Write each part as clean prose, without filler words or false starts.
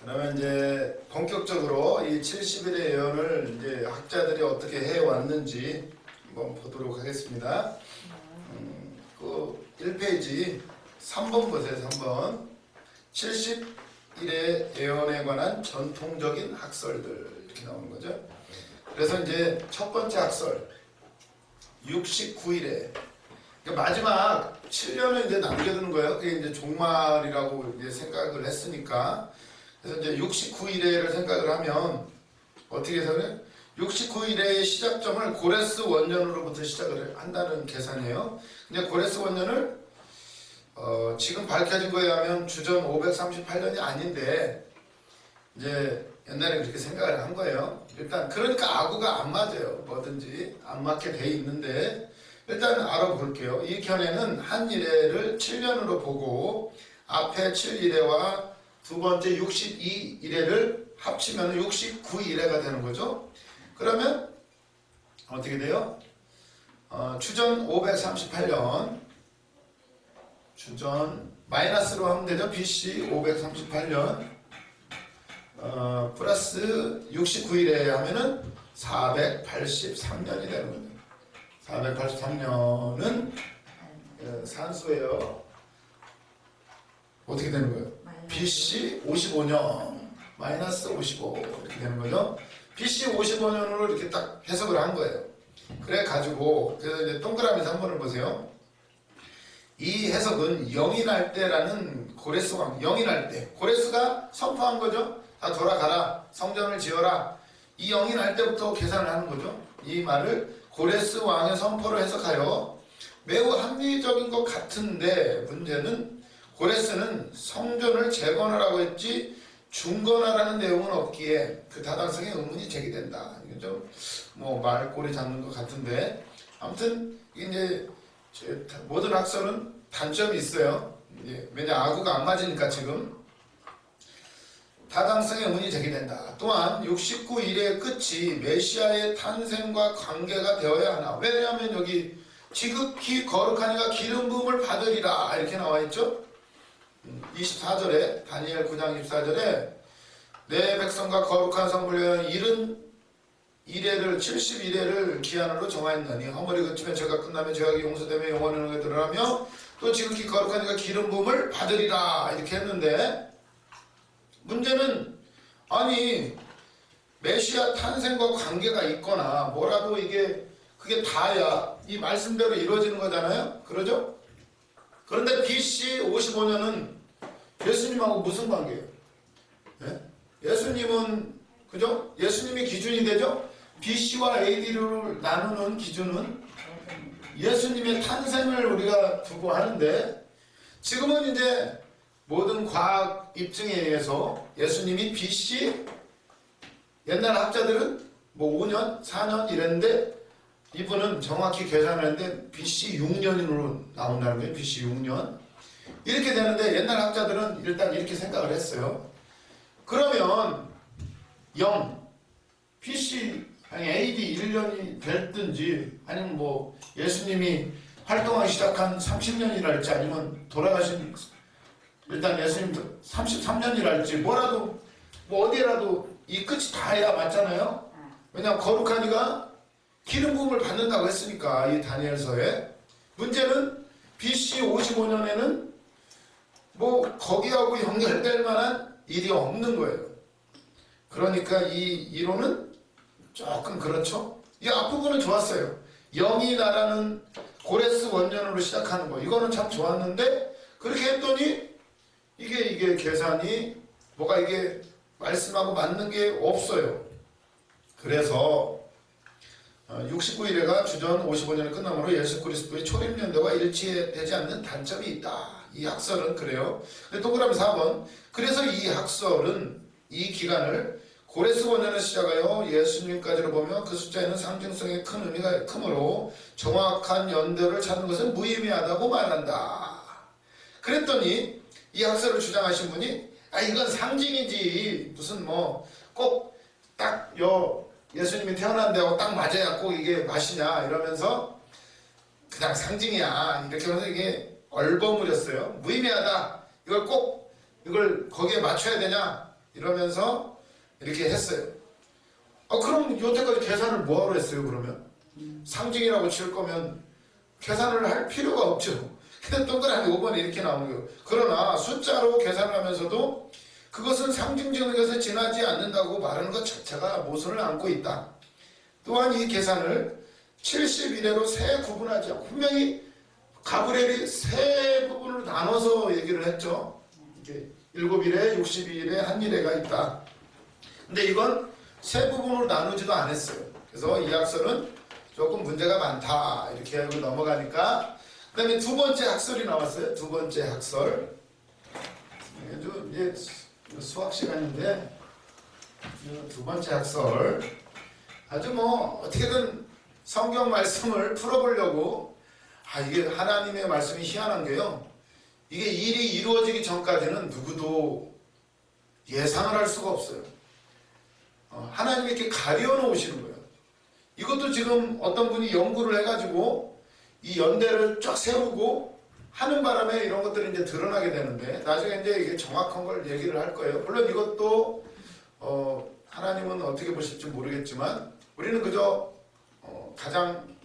그러면 이제 본격적으로 이 70일의 예언을 이제 학자들이 어떻게 해왔는지 한번 보도록 하겠습니다. 그 1페이지 3번 보세요. 3번 70일의 예언에 관한 전통적인 학설들 이렇게 나오는 거죠. 그래서 이제 첫 번째 학설 69일에 마지막 7년을 이제 남겨두는 거예요. 그게 이제 종말이라고 이제 생각을 했으니까. 그래서 이제 69일에를 생각을 하면 어떻게 해서는 69일의 시작점을 고레스 원년으로부터 시작을 한다는 계산이에요. 근데 고레스 원년을 지금 밝혀진 거에 하면 주전 538년이 아닌데 이제 옛날에 그렇게 생각을 한 거예요. 일단 그러니까 아구가 안 맞아요. 뭐든지 안 맞게 돼 있는데 일단 알아볼게요. 이 견해는 한 일회를 7년으로 보고 앞에 7일회와 두 번째 62일회를 합치면 69일회가 되는 거죠. 그러면 어떻게 돼요? 주전 538년 주전 마이너스로 하면 되죠. BC 538년 플러스 69일에 하면은 483년이 되는 거죠. 483년은 산수예요. 어떻게 되는 거예요? BC 55년 마이너스 55 이렇게 되는 거죠. BC 55년으로 이렇게 딱 해석을 한 거예요. 그래 가지고 그래서 이제 동그라미 3번을 보세요. 이 해석은 영인할 때라는 고레스 왕 영인할 때 고레스가 선포한 거죠. 다 돌아가라 성전을 지어라. 이 영인할 때부터 계산을 하는 거죠. 이 말을 고레스 왕의 선포로 해석하여 매우 합리적인 것 같은데 문제는 고레스는 성전을 재건하라고 했지 중건하라는 내용은 없기에 그 타당성에 의문이 제기된다. 이게 좀 뭐 말꼬리 잡는 것 같은데 아무튼 이게 이제 모든 학설은 단점이 있어요. 왜냐 아구가 안 맞으니까 지금 타당성의 의문이 제기된다. 또한 69일의 끝이 메시아의 탄생과 관계가 되어야 하나. 왜냐하면 여기 지극히 거룩하니가 기름 부음을 받으리라 이렇게 나와 있죠. 24절에 다니엘 9장 24절에 내 백성과 거룩한 성을 위하여 71회를 기한으로 정하였나니 허물이 그치면 죄가 끝나면 죄악이 용서되며 영원히 능에 들어가며 또 지극히 거룩하니가 기름 부음을 받으리라 이렇게 했는데 문제는 아니 메시아 탄생과 관계가 있거나 뭐라도 이게 그게 다야 이 말씀대로 이루어지는 거잖아요. 그러죠? 그런데 BC 55년은 예수님하고 무슨 관계예요? 예? 예수님은 그죠? 예수님이 기준이 되죠? BC와 AD를 나누는 기준은 예수님의 탄생을 우리가 두고 하는데 지금은 이제 모든 과학 입증에 의해서 예수님이 BC 옛날 학자들은 뭐 5년, 4년 이랬는데 이분은 정확히 계산을 했는데 BC 6년으로 나온다는 거예요. BC 6년 이렇게 되는데 옛날 학자들은 일단 이렇게 생각을 했어요. 그러면 0 BC 아니 AD 1년이 됐든지 아니면 뭐 예수님이 활동하기 시작한 30년이랄지 아니면 돌아가신 일단 예수님 33년이랄지 뭐라도 뭐 어디라도 이 끝이 다야 맞잖아요. 왜냐하면 거룩하니가 기름 부음을 받는다고 했으니까 이 다니엘서에 문제는 BC 55년에는 뭐 거기하고 연결될 만한 일이 없는 거예요. 그러니까 이 이론은 조금 그렇죠. 이 앞부분은 좋았어요. 영이 나라는 고레스 원년으로 시작하는 거 이거는 참 좋았는데 그렇게 했더니 이게 계산이 뭐가 이게 말씀하고 맞는 게 없어요. 그래서 69일회가 주전 55년이 끝나므로 예수 그리스도의 초림연대와 일치되지 않는 단점이 있다. 이 학설은 그래요. 동그라미 4번 그래서 이 학설은 이 기간을 고레스 원년을 시작하여 예수님까지로 보며 그 숫자에는 상징성의 큰 의미가 크므로 정확한 연대를 찾는 것은 무의미하다고 말한다. 그랬더니 이 학설을 주장하신 분이 이건 상징이지 무슨 뭐 꼭 딱 예수님이 태어난 데하고 딱 맞아야 꼭 이게 맛이냐 이러면서 그냥 상징이야 이렇게 하면서 이게 얼버무렸어요. 무의미하다. 이걸 거기에 맞춰야 되냐 이러면서 이렇게 했어요. 그럼 여태까지 계산을 뭐하러 했어요 그러면? 상징이라고 칠 거면 계산을 할 필요가 없죠. 그냥 동그라미 5번이 이렇게 나오는 거예요. 그러나 숫자로 계산을 하면서도 그것은 상징적인 것에 지나지 않는다고 말하는 것 자체가 모순을 안고 있다. 또한 이 계산을 71회로 세 구분하지 않고 분명히 가브리엘이 세 부분으로 나눠서 얘기를 했죠. 7일에 62일에 한 일회가 있다. 근데 이건 세 부분으로 나누지도 않았어요. 그래서 이 학설은 조금 문제가 많다 이렇게 하고 넘어가니까 그 다음에 두 번째 학설이 나왔어요. 두 번째 학설. 이제 수학 시간인데 두 번째 학설 아주 뭐 어떻게든 성경 말씀을 풀어보려고 이게 하나님의 말씀이 희한한 게요. 이게 일이 이루어지기 전까지는 누구도 예상을 할 수가 없어요. 하나님이 이렇게 가려 놓으시는 거예요. 이것도 지금 어떤 분이 연구를 해가지고 이 연대를 쫙 세우고 하는 바람에 이런 것들이 이제 드러나게 되는데 나중에 이제 이게 정확한 걸 얘기를 할 거예요. 물론 이것도 하나님은 어떻게 보실지 모르겠지만 우리는 그저 가장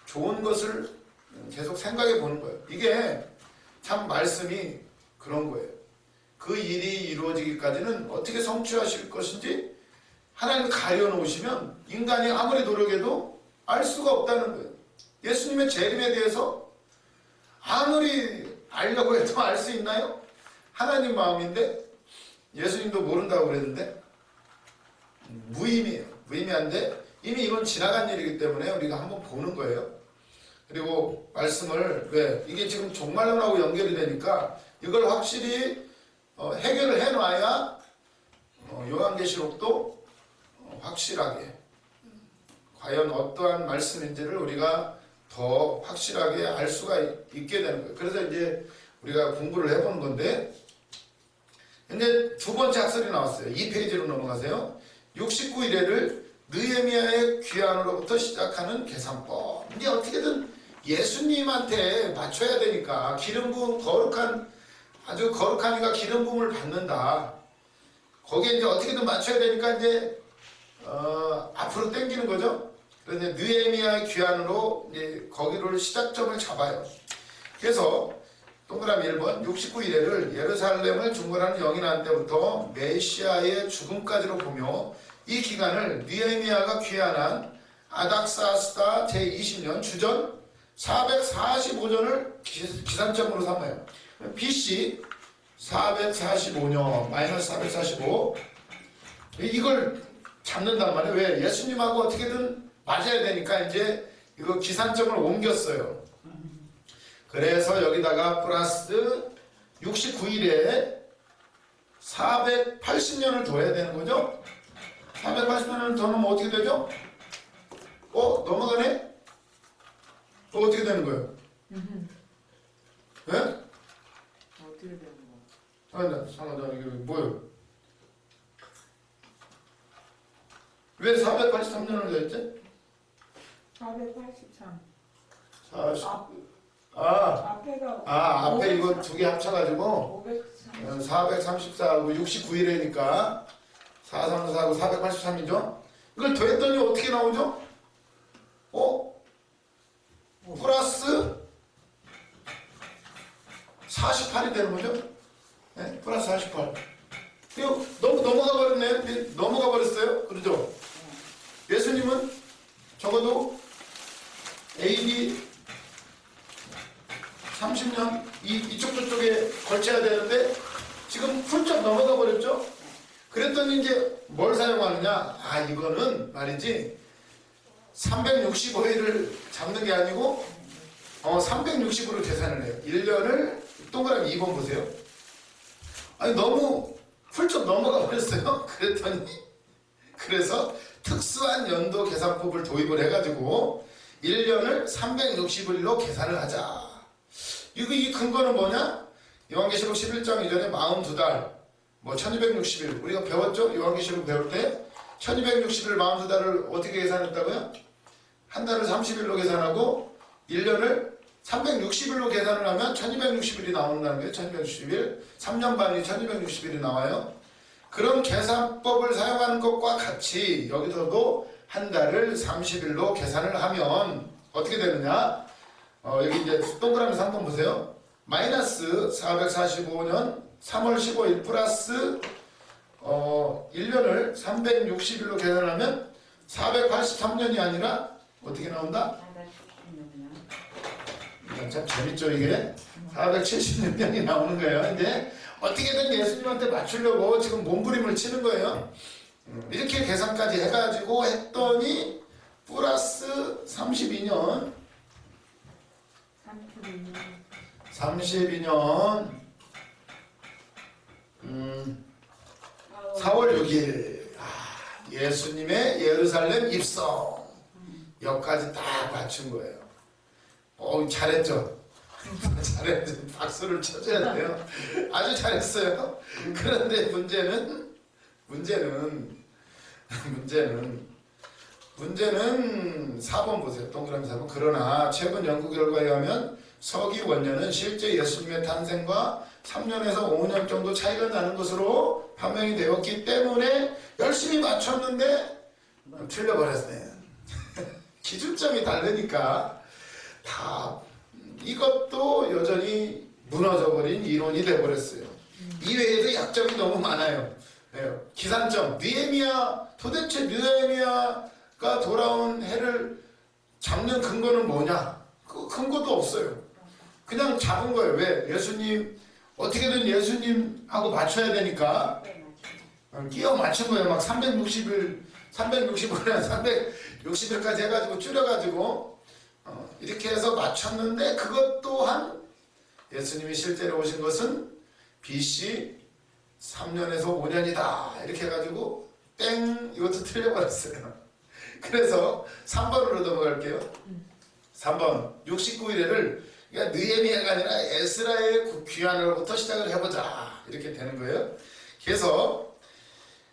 좋은 것을 계속 생각해 보는 거예요. 이게 참 말씀이 그런 거예요. 그 일이 이루어지기까지는 어떻게 성취하실 것인지 하나님 가려놓으시면 인간이 아무리 노력해도 알 수가 없다는 거예요. 예수님의 재림에 대해서 아무리 알려고 해도 알 수 있나요? 하나님 마음인데 예수님도 모른다고 그랬는데 무의미해요. 무의미한데 이미 이건 지나간 일이기 때문에 우리가 한번 보는 거예요. 그리고 말씀을 왜 이게 지금 종말론하고 연결이 되니까 이걸 확실히 해결을 해놔야 요한계시록도 확실하게 과연 어떠한 말씀인지를 우리가 더 확실하게 알 수가 있게 되는 거예요. 그래서 이제 우리가 공부를 해보는 건데 이제 두 번째 학설이 나왔어요. 2페이지로 넘어가세요. 69일에를 느헤미야의 귀환으로부터 시작하는 계산법. 이게 어떻게든 예수님한테 맞춰야 되니까 기름 부음 아주 거룩한 이가 기름 부음을 받는다. 거기에 이제 어떻게든 맞춰야 되니까 이제 앞으로 당기는 거죠. 그래서 느헤미야의 귀환으로 이제 거기를 시작점을 잡아요. 그래서 동그라미 1번 69일에를 예루살렘을 중건하는 영이 난 때부터 메시아의 죽음까지로 보며 이 기간을 느헤미야가 귀환한 아닥사스다 제20년 주전 445년을 기산점으로 삼아요. BC 445년 마이너스 445 이걸 잡는단 말이에요. 왜? 예수님하고 어떻게든 맞아야 되니까 이제 이거 기산점을 옮겼어요. 그래서 여기다가 플러스 69일에 480년을 둬야 되는 거죠. 480년을 더 넣으면 어떻게 되죠? 넘어가네? 어떻게 되는 거예요? 예? 어떻게 되는 거야? 잠깐만 이게 뭐예요? 왜 483년을 했지? 483. 40. 앞에가 앞에 이거 두 개 합쳐가지고 530. 434하고 69일이니까 434하고 483이죠? 이걸 더했더니 어떻게 나오죠? 플러스 48이 되는 거죠? 네? 플러스 48. 이거 너무 넘어가 버렸네. 넘어가 버렸어요. 그러죠? 예수님은 적어도 AD 30년 이쪽 저쪽에 걸쳐야 되는데 지금 훌쩍 넘어가 버렸죠? 그랬더니 이제 뭘 사용하느냐? 이거는 말이지 365일을 잡는 게 아니고 360으로 계산을 해요. 1년을 동그라미 2번 보세요. 너무 훌쩍 넘어가 버렸어요. 그래서 특수한 연도 계산법을 도입을 해가지고 1년을 360일로 계산을 하자. 이 근거는 뭐냐? 요한계시록 11장 이전에 42달, 1260일. 우리가 배웠죠? 요한계시록 배울 때 1260일 42달을 어떻게 계산했다고요? 한 달을 30일로 계산하고 1년을 360일로 계산을 하면 1260일이 나온다는 거예요. 1260일. 3년 반이 1260일이 나와요. 그런 계산법을 사용하는 것과 같이 여기서도 한 달을 30일로 계산을 하면 어떻게 되느냐? 여기 이제 동그라미에서 한번 보세요. 마이너스 445년 3월 15일 플러스 1년을 360일로 계산하면 483년이 아니라 어떻게 나온다? 참 재밌죠 이게? 476년이 나오는 거예요. 이제 어떻게든 예수님한테 맞추려고 지금 몸부림을 치는 거예요. 이렇게 계산까지 해가지고 했더니 플러스 32년 4월 6일 예수님의 예루살렘 입성 여기까지 딱 맞춘 거예요. 잘했죠? 잘했죠. 박수를 쳐줘야 돼요. 아주 잘했어요. 그런데 문제는 4번 보세요. 동그라미 4번. 그러나 최근 연구 결과에 의하면 서기 원년은 실제 예수님의 탄생과 3년에서 5년 정도 차이가 나는 것으로 판명이 되었기 때문에 열심히 맞췄는데 틀려버렸어요. 기준점이 다르니까 다 이것도 여전히 무너져버린 이론이 되어버렸어요. 이외에도 약점이 너무 많아요. 기산점, 도대체 느헤미야가 돌아온 해를 잡는 근거는 뭐냐? 그 근거도 없어요. 그냥 잡은 거예요. 왜? 예수님 어떻게든 예수님하고 맞춰야 되니까 끼워 맞춘 거예요. 막 360일, 360일까지 해가지고 줄여가지고 이렇게 해서 맞췄는데 그것 또한 예수님이 실제로 오신 것은 BC 3년에서 5년이다 이렇게 해가지고 땡 이것도 틀려버렸어요. 그래서 3번으로 넘어갈게요. 3번 69일에를 그러니까 느헤미야가 아니라 에스라의 귀환으로부터 시작을 해보자 이렇게 되는 거예요. 그래서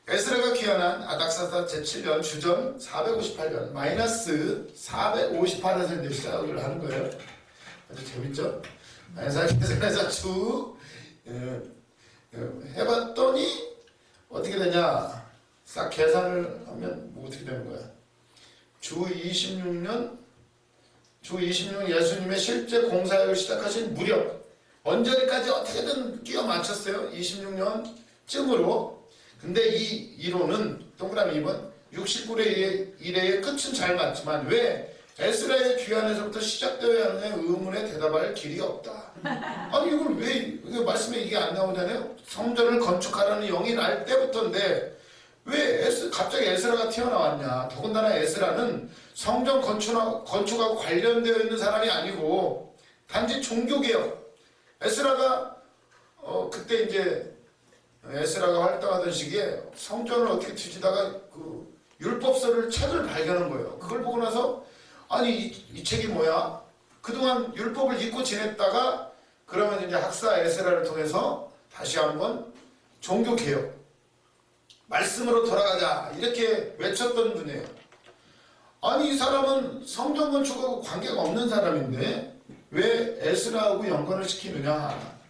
에스라가 귀환한 아닥사사 제7년 주전 458년 마이너스 458에서 이제 시작을 하는 거예요. 아주 재밌죠? 계산해서 쭉 해봤더니 어떻게 되냐? 싹 계산을 하면 뭐 어떻게 되는 거야? 주 26년 예수님의 실제 공사역을 시작하신 무렵 언저리까지 어떻게든 끼워 맞췄어요. 26년쯤으로. 근데 이 이론은 동그라미 2번 69의 이래의 끝은 잘 맞지만 왜 에스라의 귀환에서부터 시작되어야 하느냐 의문에 대답할 길이 없다. 아니 이걸 왜 이게 말씀에 이게 안 나오잖아요. 성전을 건축하라는 영이 날 때부터인데 왜 갑자기 에스라가 튀어나왔냐. 더군다나 에스라는 성전 건축하고 관련되어 있는 사람이 아니고 단지 종교개혁. 에스라가 그때 이제 에스라가 활동하던 시기에 성전을 어떻게 뒤지다가 그 율법서를 책을 발견한 거예요. 그걸 보고 나서 아니 이 책이 뭐야? 그동안 율법을 잊고 지냈다가 그러면 이제 학사 에스라를 통해서 다시 한번 종교개혁 말씀으로 돌아가자 이렇게 외쳤던 분이에요. 아니 이 사람은 성전 건축하고 관계가 없는 사람인데 왜 에스라하고 연관을 시키느냐.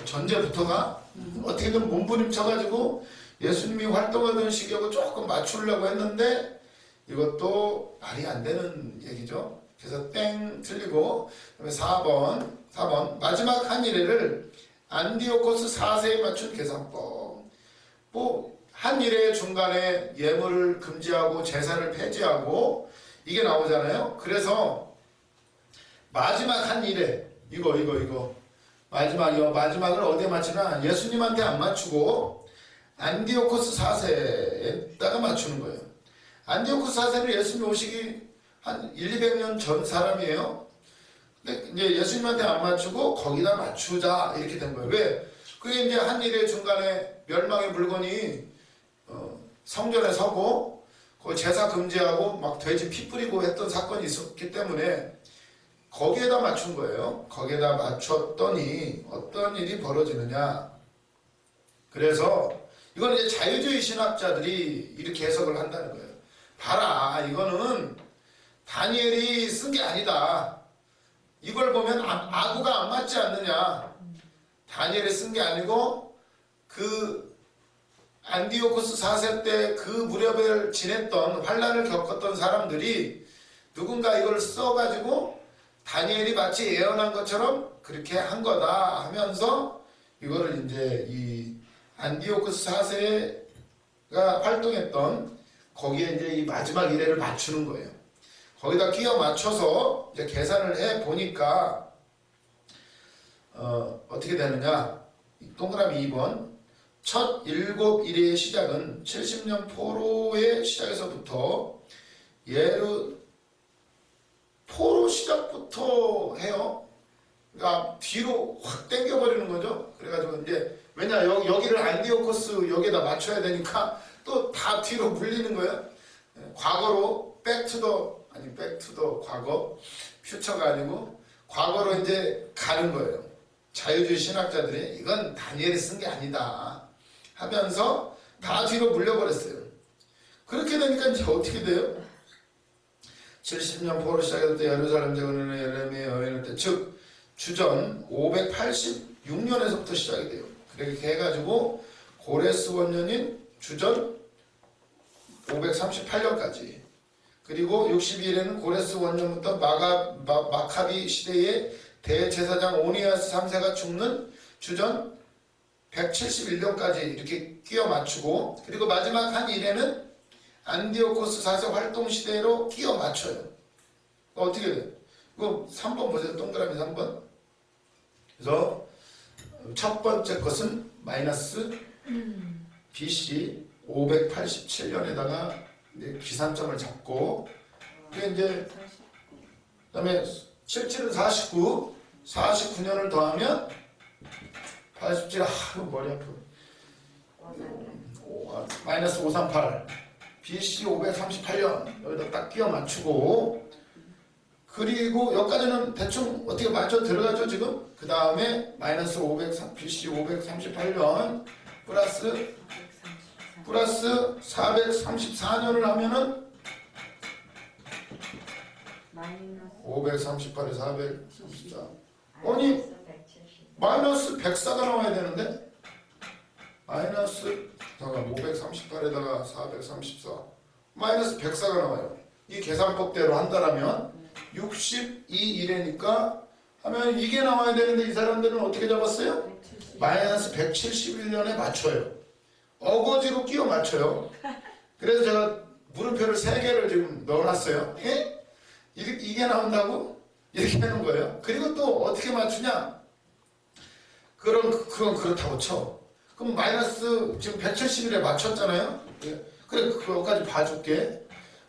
전제부터가 어떻게든 몸부림 쳐가지고 예수님이 활동하던 시기하고 조금 맞추려고 했는데 이것도 말이 안 되는 얘기죠. 그래서 땡 틀리고 그다음에 4번 마지막 한 일회를 안디오코스 4세에 맞춘 계산법. 뭐 한 일회 중간에 예물을 금지하고 제사를 폐지하고 이게 나오잖아요. 그래서 마지막 한 일회 이거 마지막을 어디에 맞추나 예수님한테 안 맞추고 안디오코스 4세에다가 맞추는 거예요. 안디오코스 4세는 예수님 오시기 한 200년 전 사람이에요. 근데 이제 예수님한테 안 맞추고 거기다 맞추자 이렇게 된 거예요. 왜? 그게 이제 한 일의 중간에 멸망의 물건이 성전에 서고 그 제사 금지하고 막 돼지 피 뿌리고 했던 사건이 있었기 때문에 거기에다 맞춘 거예요. 거기에다 맞췄더니 어떤 일이 벌어지느냐. 그래서 이건 이제 자유주의 신학자들이 이렇게 해석을 한다는 거예요. 봐라, 이거는 다니엘이 쓴 게 아니다. 이걸 보면 아구가 안 맞지 않느냐. 다니엘이 쓴 게 아니고 그 안디오코스 4세 때 그 무렵을 지냈던 환란을 겪었던 사람들이 누군가 이걸 써가지고 다니엘이 마치 예언한 것처럼 그렇게 한 거다 하면서 이거를 이제 이 안디오코스 4세가 활동했던 거기에 이제 이 마지막 이래를 맞추는 거예요. 거기다 끼워 맞춰서 이제 계산을 해 보니까 어떻게 되느냐? 동그라미 2번. 첫 7일의 시작은 70년 포로의 시작에서부터 포로 시작부터 해요. 그러니까 뒤로 확 당겨버리는 거죠. 그래가지고 이제 왜냐 여기를 안디오코스 여기에다 맞춰야 되니까 또 다 뒤로 물리는 거예요. 과거로 백투더 과거 퓨처가 아니고 과거로 이제 가는 거예요. 자유주의 신학자들이 이건 다니엘이 쓴 게 아니다 하면서 다 뒤로 물려버렸어요. 그렇게 되니까 이제 어떻게 돼요? 70년 포로 시작했을 때 예루살렘 재건의 예레미야 여인을 때 즉 주전 586년에서부터 시작이 돼요. 그렇게 해가지고 고레스 원년인 주전 538년까지 그리고 62일에는 고레스 원년부터 마카비 시대의 대제사장 오니아스 3세가 죽는 주전 171년까지 이렇게 끼워 맞추고 그리고 마지막 한 일에는 안디오코스 4세 활동 시대로 끼워 맞춰요. 어떻게 돼요? 이거 3번 보세요. 동그라미 3번. 그래서 첫 번째 것은 마이너스 BC 587년에다가 기산점을 잡고 이제 그다음에 77은 49, 49년을 더하면 87, 머리 아프. 마이너스 538, BC 538년 여기다 딱 끼워 맞추고 그리고 여기까지는 대충 어떻게 맞춰 들어가죠 지금? 그 다음에 마이너스 BC 538년 플러스 434년을 하면은 538에 434 아니 마이너스 104가 나와야 되는데 마이너스 538에다가 434 마이너스 104가 나와요. 이 계산법대로 한다라면 62일이니까 하면 이게 나와야 되는데 이 사람들은 어떻게 잡았어요? 마이너스 171년에 맞춰요. 어거지로 끼워 맞춰요. 그래서 제가 물음표를 3개를 지금 넣어놨어요. 예? 이게 나온다고? 이렇게 하는 거예요. 그리고 또 어떻게 맞추냐? 그건 그렇다고 쳐. 그럼 마이너스 지금 170일에 맞췄잖아요. 예. 그래 그거까지 봐줄게.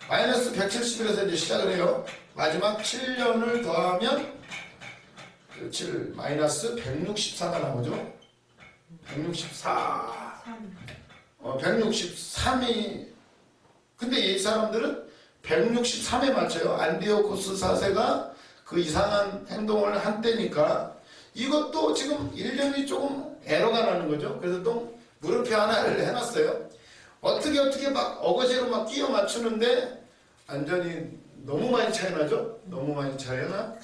마이너스 170일에서 이제 시작을 해요. 마지막 7년을 더하면 7 마이너스 164가 나오죠. 164. 163이 근데 이 사람들은 163에 맞춰요. 안디오코스 4세가 그 이상한 행동을 한 때니까 이것도 지금 1년이 조금 에러가 나는 거죠. 그래서 또 물음표 하나를 해놨어요. 어떻게 막 어거지로 막 끼워 맞추는데 완전히 너무 많이 차이 나죠? 너무 많이 차이 나?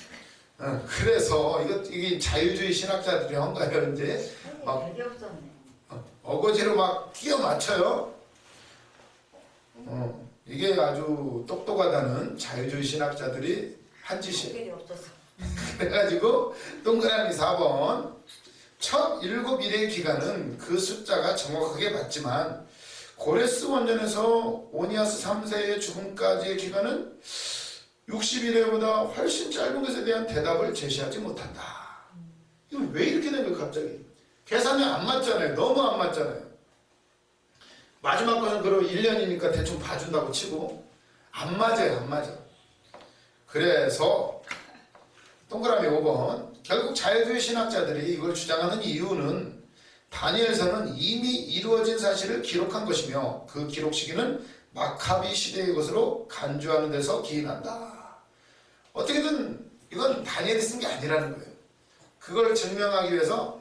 그래서 이게 자유주의 신학자들이 한 거예요. 이제 막 어거지로 막 끼워 맞춰요. 이게 아주 똑똑하다는 자유주의 신학자들이 한 짓이에요. 그래가지고 동그라미 4번 첫 7일의 기간은 그 숫자가 정확하게 맞지만 고레스 원년에서 오니아스 3세의 죽음까지의 기간은 60일보다 훨씬 짧은 것에 대한 대답을 제시하지 못한다. 이거 왜 이렇게 된 거예요 갑자기? 계산이 안 맞잖아요. 너무 안 맞잖아요. 마지막 거는 그럼 1년이니까 대충 봐준다고 치고 안 맞아요. 안 맞아. 그래서 동그라미 5번 결국 자유주의 신학자들이 이걸 주장하는 이유는 다니엘서는 이미 이루어진 사실을 기록한 것이며 그 기록 시기는 마카비 시대의 것으로 간주하는 데서 기인한다. 어떻게든 이건 다니엘이 쓴 게 아니라는 거예요. 그걸 증명하기 위해서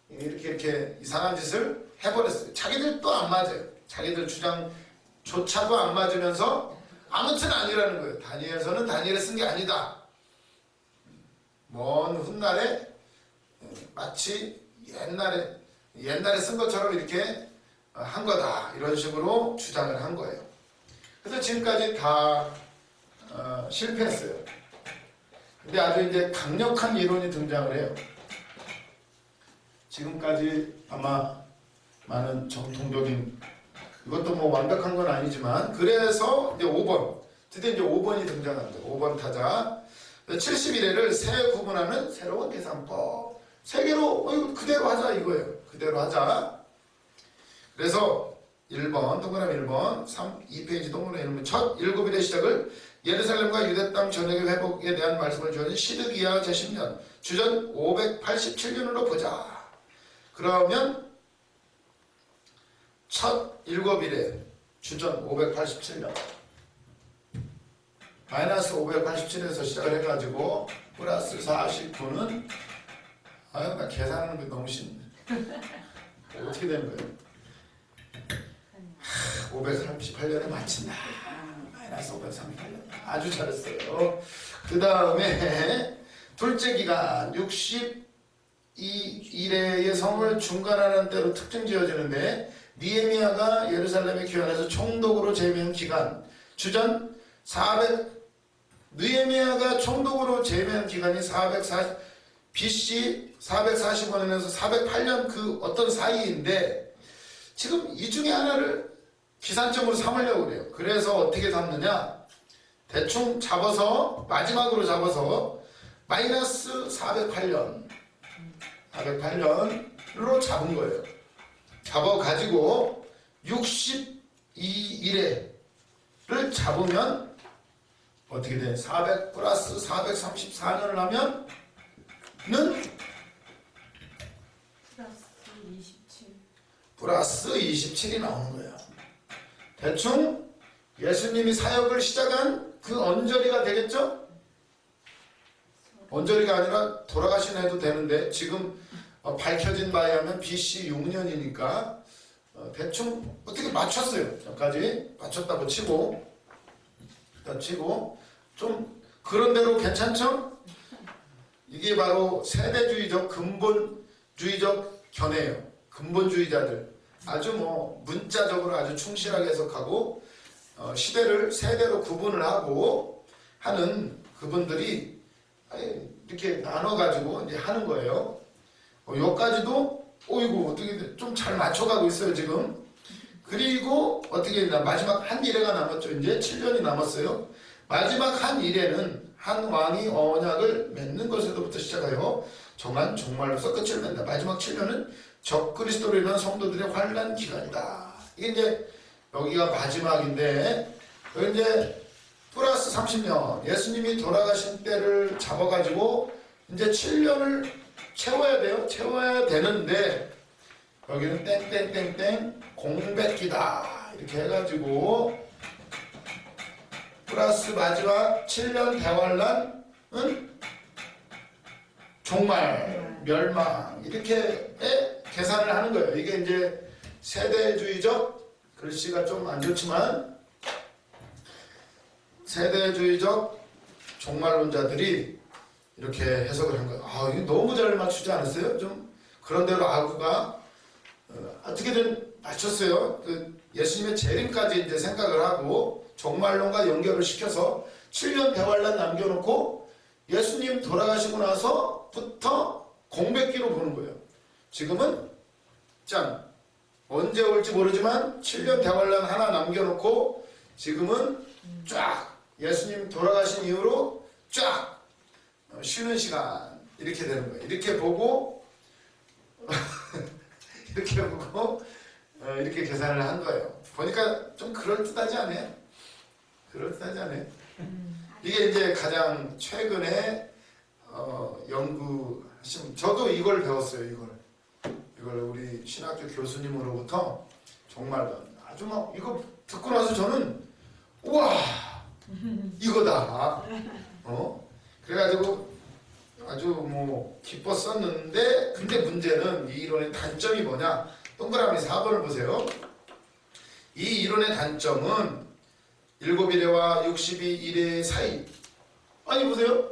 이렇게 이상한 짓을 해버렸어요. 자기들도 안 맞아요. 자기들 주장조차도 안 맞으면서 아무튼 아니라는 거예요. 다니엘서는 다니엘이 쓴 게 아니다. 먼 훗날에 마치 옛날에 쓴 것처럼 이렇게 한 거다 이런 식으로 주장을 한 거예요. 그래서 지금까지 다 실패했어요. 근데 아주 이제 강력한 이론이 등장을 해요. 지금까지 아마 많은 정통적인 이것도 뭐 완벽한 건 아니지만 그래서 이제 5번 드디어 이제 5번이 등장합니다. 5번 타자 71회를 세 구분하는 새로운 계산법. 세 개로 이거 그대로 하자 이거예요. 그대로 하자. 그래서 1번 동그라미 1번 2페이지 동그라미 1번 첫 7일의 시작을 예루살렘과 유대 땅 전역의 회복에 대한 말씀을 주어진 시드기야 제10년 주전 587년으로 보자. 그러면 첫 7일에 주전 587년 마이너스 587에서 시작을 해가지고 플러스 49는 아유 나 계산하는 게 너무 쉽네. 어떻게 되는 거예요? 538년에 마친다. 마이너스 538년 아주 잘했어요. 그 다음에 둘째 기간 62일의 성을 중간하는 때로 특정 지어지는데 니에미야가 예루살렘에 귀환해서 총독으로 재임한 기간 주전 400 느헤미야가 총독으로 재임한 기간이 440 BC 445년에서 408년 그 어떤 사이인데 지금 이 중에 하나를 기산점으로 삼으려고 그래요. 그래서 어떻게 삼느냐? 대충 잡아서 마지막으로 잡아서 마이너스 408년으로 잡은 거예요. 잡아가지고 62일에를 잡으면 어떻게 돼? 400 플러스 434년을 하면 는 플러스 27이 나오는 거예요. 대충 예수님이 사역을 시작한 그 언저리가 되겠죠? 언저리가 아니라 돌아가신 해도 되는데 지금 밝혀진 바에 하면 BC 6년이니까 대충 어떻게 맞췄어요. 저까지 맞췄다고 치고 좀 그런 대로 괜찮죠? 이게 바로 세대주의적 근본주의적 견해예요. 근본주의자들 아주 뭐 문자적으로 아주 충실하게 해석하고 시대를 세대로 구분을 하고 하는 그분들이 이렇게 나눠가지고 이제 하는 거예요. 여기까지도 이거 어떻게 좀 잘 맞춰가고 있어요 지금. 그리고 어떻게 했나 마지막 한 일회가 남았죠. 이제 7년이 남았어요. 마지막 한 일회는 한 왕이 언약을 맺는 것에서부터 시작하여 종말로서 끝을 맺는다. 마지막 7년은 적그리스도로 인한 성도들의 환난 기간이다. 이게 이제 여기가 마지막인데 여기 이제 플러스 30년 예수님이 돌아가신 때를 잡아가지고 이제 7년을 채워야 돼요. 채워야 되는데 여기는 땡땡땡땡 공백기다 이렇게 해가지고 플러스 마지막 7년 대환란은 종말 멸망 이렇게 계산을 하는 거예요. 이게 이제 세대주의적 글씨가 좀 안 좋지만 세대주의적 종말론자들이 이렇게 해석을 한 거예요. 이거 너무 잘 맞추지 않았어요? 좀 그런 대로 아구가 어떻게든 맞췄어요. 그 예수님의 재림까지 이제 생각을 하고 종말론과 연결을 시켜서 7년 대환란 남겨놓고 예수님 돌아가시고 나서부터 공백기로 보는 거예요. 지금은 언제 올지 모르지만 7년 대환란 하나 남겨놓고 지금은 쫙 예수님 돌아가신 이후로 쫙 쉬는 시간 이렇게 되는 거예요. 이렇게 보고 이렇게 계산을 한 거예요. 보니까 좀 그럴듯하지 않아요? 그럴듯하지 않아요? 이게 이제 가장 최근에 연구하신 저도 이걸 배웠어요. 이걸 우리 신학교 교수님으로부터 정말 아주 막 이거 듣고 나서 저는 우와 이거다. 그래가지고 아주 뭐 기뻤었는데 근데 문제는 이 이론의 단점이 뭐냐? 동그라미 4번을 보세요. 이 이론의 단점은 7일회와 62일회 사이 아니 보세요.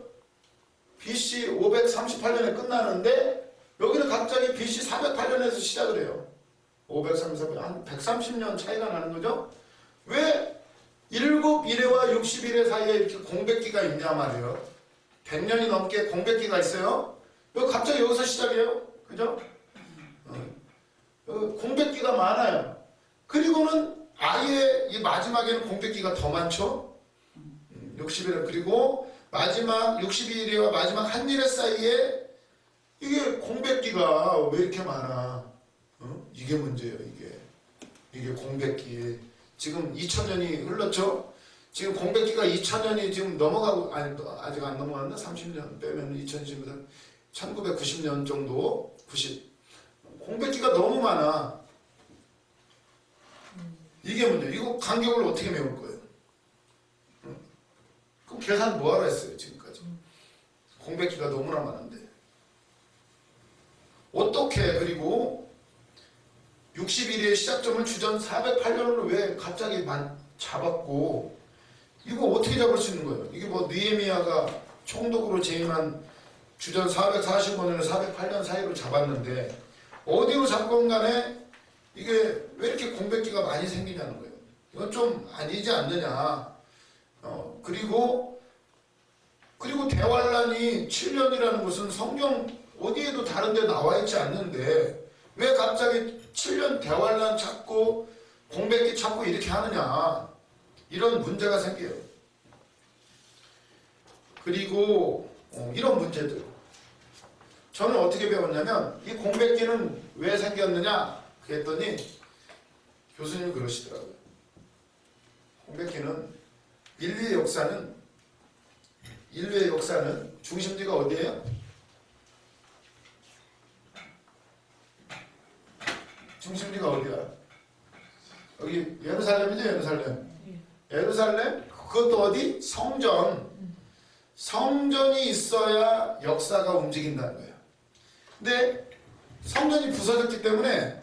BC 538년에 끝나는데 여기는 갑자기 BC 408년에서 시작을 해요. 533, 한 130년 차이가 나는 거죠. 왜 7일에와 60일의 사이에 이렇게 공백기가 있냐 말이에요. 100년이 넘게 공백기가 있어요. 왜 갑자기 여기서 시작해요? 그죠? 공백기가 많아요. 그리고는 아예 이 마지막에는 공백기가 더 많죠. 60일 그리고 마지막 62일과 마지막 한 일의 사이에 이게 공백기가 왜 이렇게 많아? 이게 문제예요. 이게 공백기. 지금 2000년이 흘렀죠. 지금 공백기가 2000년이 지금 넘어가고 아니 아직 안 넘어갔나? 30년 빼면 2020년 1990년 정도 90 공백기가 너무 많아. 이게 문제. 이거 간격을 어떻게 메울 거예요? 그럼 계산 뭐하러 했어요 지금까지? 공백기가 너무나 많은데 어떻게 그리고 60일의 시작점을 주전 408년으로 왜 갑자기 잡았고 이거 어떻게 잡을 수 있는 거예요? 이게 뭐 느헤미야가 총독으로 재임한 주전 445년에서 408년 사이로 잡았는데 어디로 잡건 간에 이게 왜 이렇게 공백기가 많이 생기냐는 거예요. 이건 좀 아니지 않느냐. 그리고 대환란이 7년이라는 것은 성경 어디에도 다른 데 나와 있지 않는데 왜 갑자기 7년 대환란 찾고 공백기 찾고 이렇게 하느냐. 이런 문제가 생겨요. 그리고 이런 문제들. 저는 어떻게 배웠냐면 이 공백기는 왜 생겼느냐 그랬더니 교수님이 그러시더라고요. 공백기는 인류의 역사는 중심지가 어디예요? 중심지가 어디야? 여기 예루살렘이죠. 예루살렘 그것도 어디? 성전이 있어야 역사가 움직인다는 거예요. 근데 성전이 부서졌기 때문에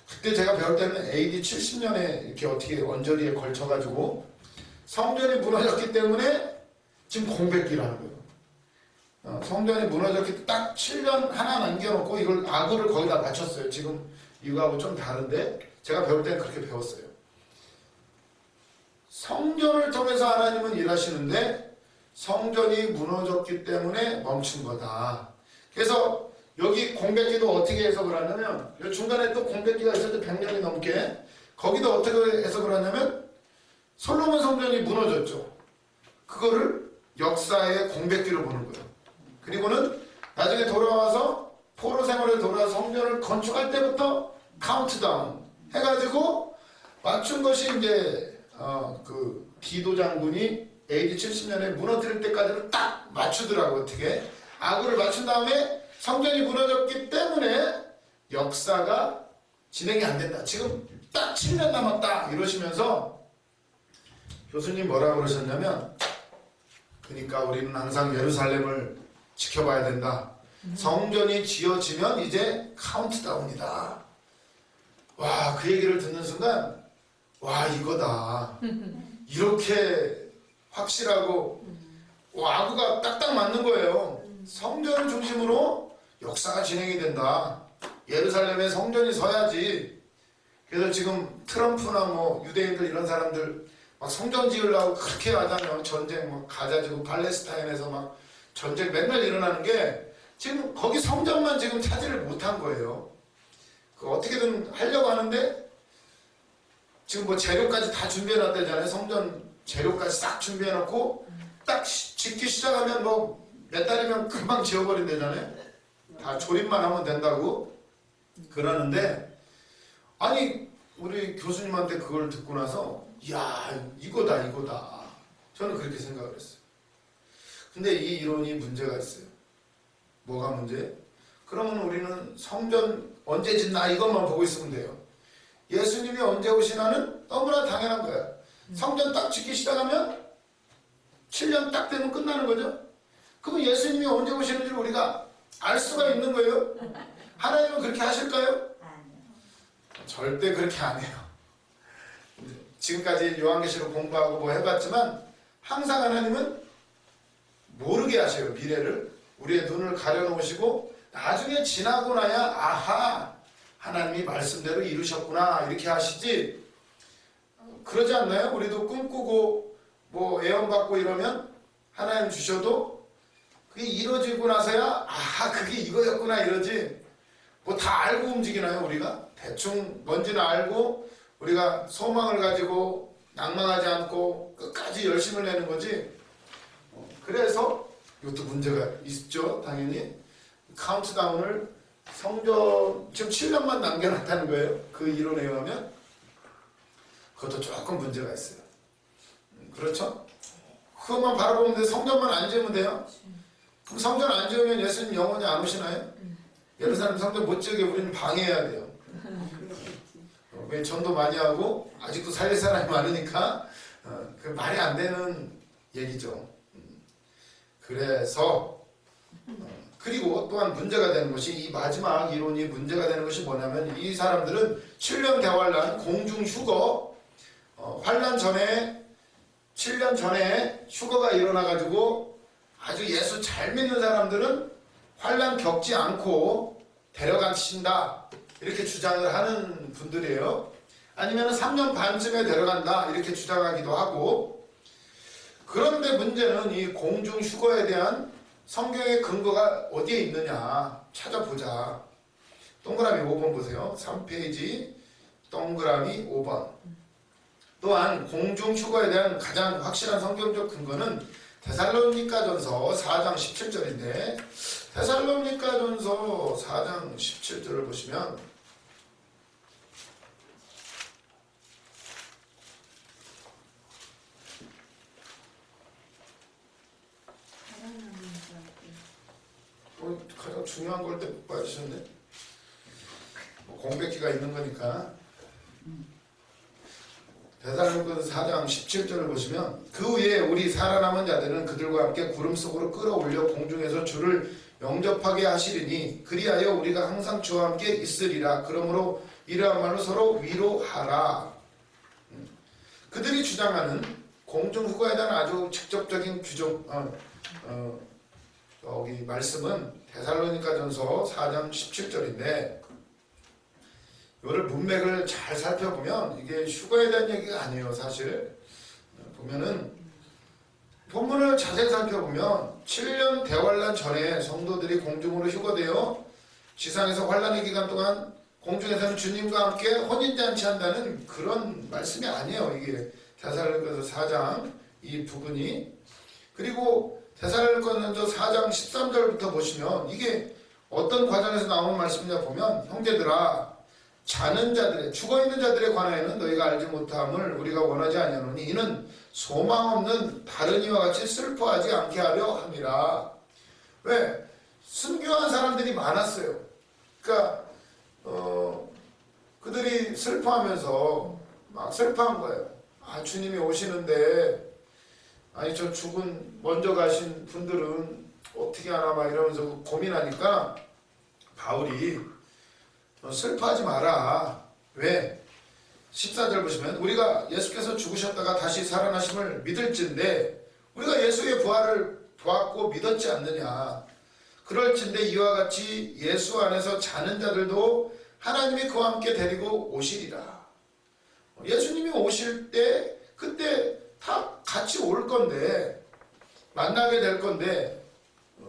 그때 제가 배울 때는 AD 70년에 이렇게 어떻게 언저리에 걸쳐가지고 성전이 무너졌기 때문에 지금 공백기라는 거예요. 성전이 무너졌기 때문에 딱 7년 하나 남겨놓고 이걸 아구를 거기다 맞췄어요. 지금 이거하고 좀 다른데 제가 배울 때는 그렇게 배웠어요. 성전을 통해서 하나님은 일하시는데 성전이 무너졌기 때문에 멈춘 거다. 그래서 여기 공백기도 어떻게 해석을 하냐면 이 중간에 또 공백기가 있을 때 100년이 넘게 거기도 어떻게 해석을 하냐면 솔로몬 성전이 무너졌죠. 그거를 역사의 공백기로 보는 거예요. 그리고는 나중에 돌아와서 포로 생활에 돌아와서 성전을 건축할 때부터 카운트다운 해가지고 맞춘 것이 이제 그 디도 장군이 AD 70년에 무너뜨릴 때까지를 딱 맞추더라고요. 어떻게 아구를 맞춘 다음에 성전이 무너졌기 때문에 역사가 진행이 안 된다. 지금 딱 7년 남았다 이러시면서 교수님 뭐라고 그러셨냐면 그러니까 우리는 항상 예루살렘을 지켜봐야 된다. 성전이 지어지면 이제 카운트다운이다. 와, 그 얘기를 듣는 순간 와, 이거다. 이렇게 확실하고 아구가 딱딱 맞는 거예요. 성전을 중심으로 역사가 진행이 된다. 예루살렘에 성전이 서야지. 그래서 지금 트럼프나 뭐 유대인들 이런 사람들 막 성전 지으려고 그렇게 하잖아요. 전쟁 막 가자 지금 팔레스타인에서 막 전쟁 맨날 일어나는 게 지금 거기 성전만 지금 차지를 못한 거예요. 그 어떻게든 하려고 하는데 지금 뭐 재료까지 다 준비해 놨다잖아요. 성전 재료까지 싹 준비해 놓고 딱 짓기 시작하면 뭐 몇 달이면 금방 지어버린다잖아요. 다 조립만 하면 된다고 그러는데 아니 우리 교수님한테 그걸 듣고 나서 야 이거다 저는 그렇게 생각을 했어요. 근데 이 이론이 문제가 있어요. 뭐가 문제? 그러면 우리는 성전 언제 짓나 이것만 보고 있으면 돼요. 예수님이 언제 오시나는 너무나 당연한 거야. 성전 딱 짓기 시작하면 7년 딱 되면 끝나는 거죠. 그럼 예수님이 언제 오시는지 우리가 알 수가 있는 거예요. 하나님은 그렇게 하실까요? 절대 그렇게 안 해요. 지금까지 요한계시록 공부하고 뭐 해봤지만 항상 하나님은 모르게 하셔요. 미래를 우리의 눈을 가려놓으시고 나중에 지나고 나야 아하 하나님이 말씀대로 이루셨구나 이렇게 하시지, 그러지 않나요? 우리도 꿈꾸고 뭐 애원받고 이러면 하나님 주셔도 그게 이루어지고 나서야 그게 이거였구나 이러지, 뭐 다 알고 움직이나요? 우리가 대충 뭔지는 알고 우리가 소망을 가지고 낭망하지 않고 끝까지 열심을 내는 거지. 그래서 이것도 문제가 있죠. 당연히 카운트다운을 성전 지금 7년만 남겨놨다는 거예요. 그 이론에 의하면 그것도 조금 문제가 있어요. 그렇죠? 그것만 바라보면 돼. 성전만 안 지으면 돼요. 그럼 성전 안 지으면 예수님 영원히 안 오시나요? 예루살렘 성전 못 지으게 우리는 방해해야 돼요. 왜 전도 많이 하고 아직도 살릴 사람이 많으니까 그 말이 안 되는 얘기죠. 그래서 그리고 또한 문제가 되는 것이, 이 마지막 이론이 문제가 되는 것이 뭐냐면, 이 사람들은 7년 대환란 공중 휴거, 환란 전에 7년 전에 휴거가 일어나가지고 아주 예수 잘 믿는 사람들은 환란 겪지 않고 데려가신다 이렇게 주장을 하는 분들이에요. 아니면 3년 반쯤에 데려간다 이렇게 주장하기도 하고. 그런데 문제는 이 공중 휴거에 대한 성경의 근거가 어디에 있느냐 찾아보자. 동그라미 5번 보세요. 3페이지 동그라미 5번. 또한 공중 휴거에 대한 가장 확실한 성경적 근거는 데살로니가전서 4장 17절인데, 데살로니가전서 4장 17절을 보시면 가장 중요한 걸 때 못 봐주셨네. 뭐 공백기가 있는 거니까. 데살로니가전서 4장 17절을 보시면, 그 후에 우리 살아남은 자들은 그들과 함께 구름 속으로 끌어올려 공중에서 주를 영접하게 하시리니 그리하여 우리가 항상 주와 함께 있으리라. 그러므로 이러한 말로 서로 위로하라. 그들이 주장하는 공중 휴거에 대한 아주 직접적인 규정, 여기 말씀은 데살로니가전서 4장 17절인데, 이거를 문맥을 잘 살펴보면 이게 휴거에 대한 얘기가 아니에요. 사실 보면은 본문을 자세히 살펴보면 7년 대환란 전에 성도들이 공중으로 휴거되어 지상에서 환란의 기간 동안 공중에서는 주님과 함께 혼인잔치한다는 그런 말씀이 아니에요. 이게 데살로니가전서 4장 이 부분이. 그리고 데살로니가전서 4장 13절부터 보시면 이게 어떤 과정에서 나오는 말씀이냐 보면, 형제들아 자는 자들의, 죽어있는 자들에 관하여는 너희가 알지 못함을 우리가 원하지 아니하노니 이는 소망 없는 다른 이와 같이 슬퍼하지 않게 하려 함이라. 왜? 순교한 사람들이 많았어요. 그러니까 그들이 슬퍼하면서 막 슬퍼한 거예요. 주님이 오시는데 아니 저 죽은 먼저 가신 분들은 어떻게 하나 막 이러면서 고민하니까 바울이 슬퍼하지 마라. 왜? 14절 보시면 우리가 예수께서 죽으셨다가 다시 살아나심을 믿을진데 우리가 예수의 부활을 보았고 믿었지 않느냐. 그럴진데 이와 같이 예수 안에서 자는 자들도 하나님이 그와 함께 데리고 오시리라. 예수님이 오실 때 그때 다 같이 올 건데 만나게 될 건데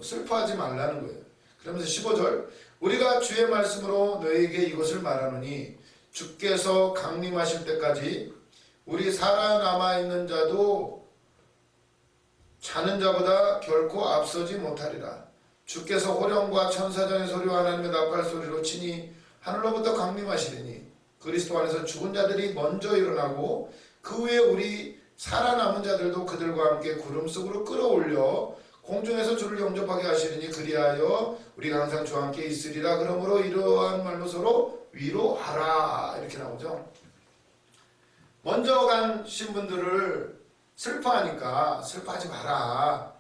슬퍼하지 말라는 거예요. 그러면서 15절 우리가 주의 말씀으로 너에게 이것을 말하노니 주께서 강림하실 때까지 우리 살아남아 있는 자도 자는 자보다 결코 앞서지 못하리라. 주께서 호령과 천사장의 소리와 하나님의 나팔 소리로 치니 하늘로부터 강림하시리니 그리스도 안에서 죽은 자들이 먼저 일어나고 그 후에 우리 살아남은 자들도 그들과 함께 구름 속으로 끌어올려 공중에서 주를 영접하게 하시리니 그리하여 우리가 항상 주와 함께 있으리라. 그러므로 이러한 말로 서로 위로하라. 이렇게 나오죠. 먼저 가신 분들을 슬퍼하니까 슬퍼하지 마라.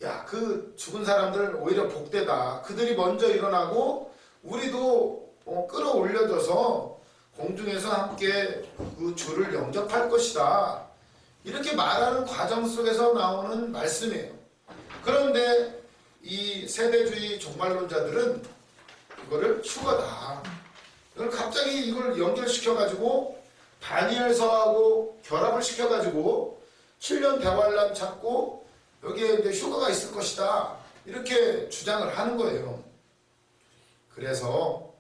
야, 그 죽은 사람들 오히려 복되다. 그들이 먼저 일어나고 우리도 끌어올려져서 공중에서 함께 그 주를 영접할 것이다. 이렇게 말하는 과정 속에서 나오는 말씀이에요. 그런데 이 세대주의 종말론자들은 이거를 휴거다. 이걸 갑자기 이걸 연결시켜가지고 다니엘서하고 결합을 시켜가지고 7년 대환란 찾고 여기에 이제 휴가가 있을 것이다. 이렇게 주장을 하는 거예요. 그래서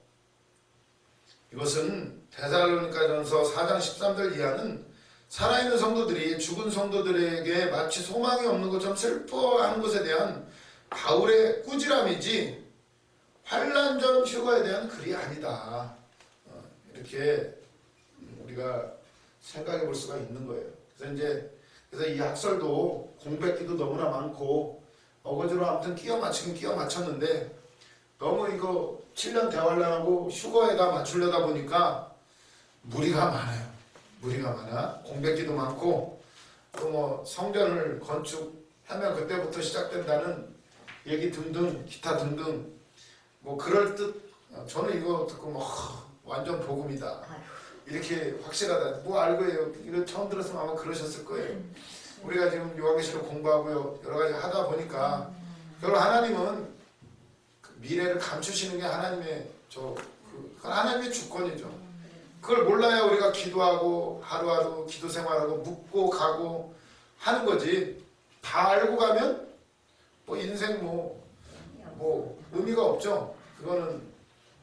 이것은 데살로니가전서 4장 13절 이하는 살아있는 성도들이 죽은 성도들에게 마치 소망이 없는 것처럼 슬퍼하는 것에 대한 바울의 꾸지람이지 환란 전 휴가에 대한 글이 아니다. 이렇게 우리가 생각해 볼 수가 있는 거예요. 그래서 이 학설도 공백기도 너무나 많고 어거지로 아무튼 끼워 맞추긴 끼워 맞췄는데 너무 이거 7년 대환란하고 휴거에다 맞추려다 보니까 무리가 많아요. 무리가 많아. 공백기도 많고 또 뭐 성전을 건축하면 그때부터 시작된다는 얘기 등등 기타 등등 뭐 그럴 듯 저는 이거 듣고 뭐 완전 복음이다. 이렇게 확실하다. 뭐 알고 해요. 이거 처음 들었으면 아마 그러셨을 거예요. 우리가 지금 요한계시록 공부하고요 여러 가지 하다 보니까 결국 하나님은 미래를 감추시는 게 하나님의 그건 하나님의 주권이죠. 그걸 몰라야 우리가 기도하고 하루하루 기도 생활하고 묻고 가고 하는 거지. 다 알고 가면 뭐 인생 뭐 의미가 없죠. 그거는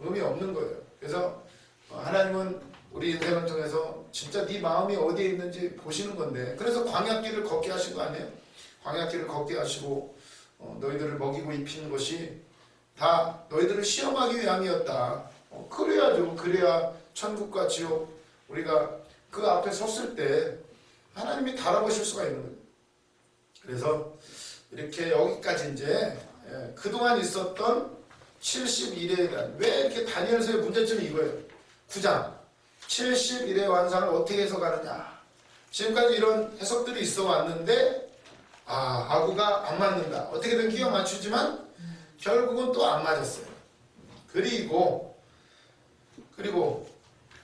의미 없는 거예요. 그래서 하나님은 우리 인생을 통해서 진짜 네 마음이 어디에 있는지 보시는 건데 그래서 광야길을 걷게 하신 거 아니에요? 광야길을 걷게 하시고 너희들을 먹이고 입히는 것이 다 너희들을 시험하기 위함이었다. 그래야죠. 그래야 천국과 지옥 우리가 그 앞에 섰을 때 하나님이 달아보실 수가 있는 거예요. 그래서 이렇게 여기까지 이제 그동안 있었던 71회에 대한 왜 이렇게 다니엘서의 문제점이 이거예요. 9장 71회 완상을 어떻게 해석하느냐. 지금까지 이런 해석들이 있어 왔는데 아구가 안 맞는다. 어떻게든 끼워 맞추지만 결국은 또 안 맞았어요. 그리고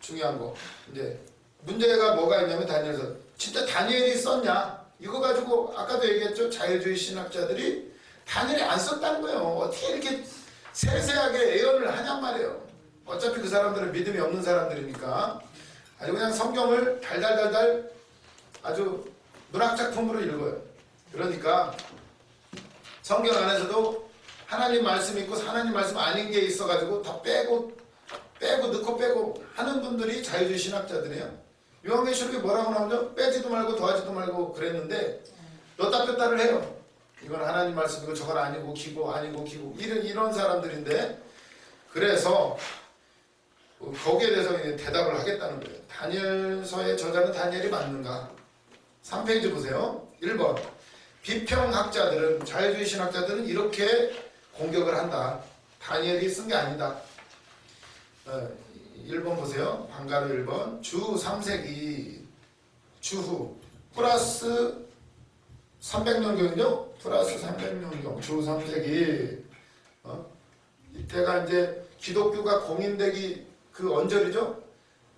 중요한 거 이제 문제가 뭐가 있냐면 다니엘서 진짜 다니엘이 썼냐 이거 가지고 아까도 얘기했죠. 자유주의 신학자들이 다니엘이 안 썼다는 거예요. 어떻게 이렇게 세세하게 예언을 하냔 말이에요. 어차피 그 사람들은 믿음이 없는 사람들이니까 아주 그냥 성경을 달달달달 아주 문학작품으로 읽어요. 그러니까 성경 안에서도 하나님 말씀 있고 하나님 말씀 아닌 게 있어가지고 다 빼고 넣고 빼고 하는 분들이 자유주의 신학자들이에요. 요한계시록에 뭐라고 나오죠? 빼지도 말고 더하지도 말고 그랬는데 넣다 뺐다를 해요. 이건 하나님 말씀이고 저건 아니고 기고 아니고 기고 이런 사람들인데 그래서 거기에 대해서 대답을 하겠다는 거예요. 다니엘서의 저자는 다니엘이 맞는가? 3페이지 보세요. 1번 비평학자들은 자유주의 신학자들은 이렇게 공격을 한다. 다니엘이 쓴 게 아니다. 1번 보세요. 방가로 1번 주 3세기 주후 플러스 300년경이죠? 플러스 300년경 주 3세기 이때가 이제 기독교가 공인되기 그 언저리죠?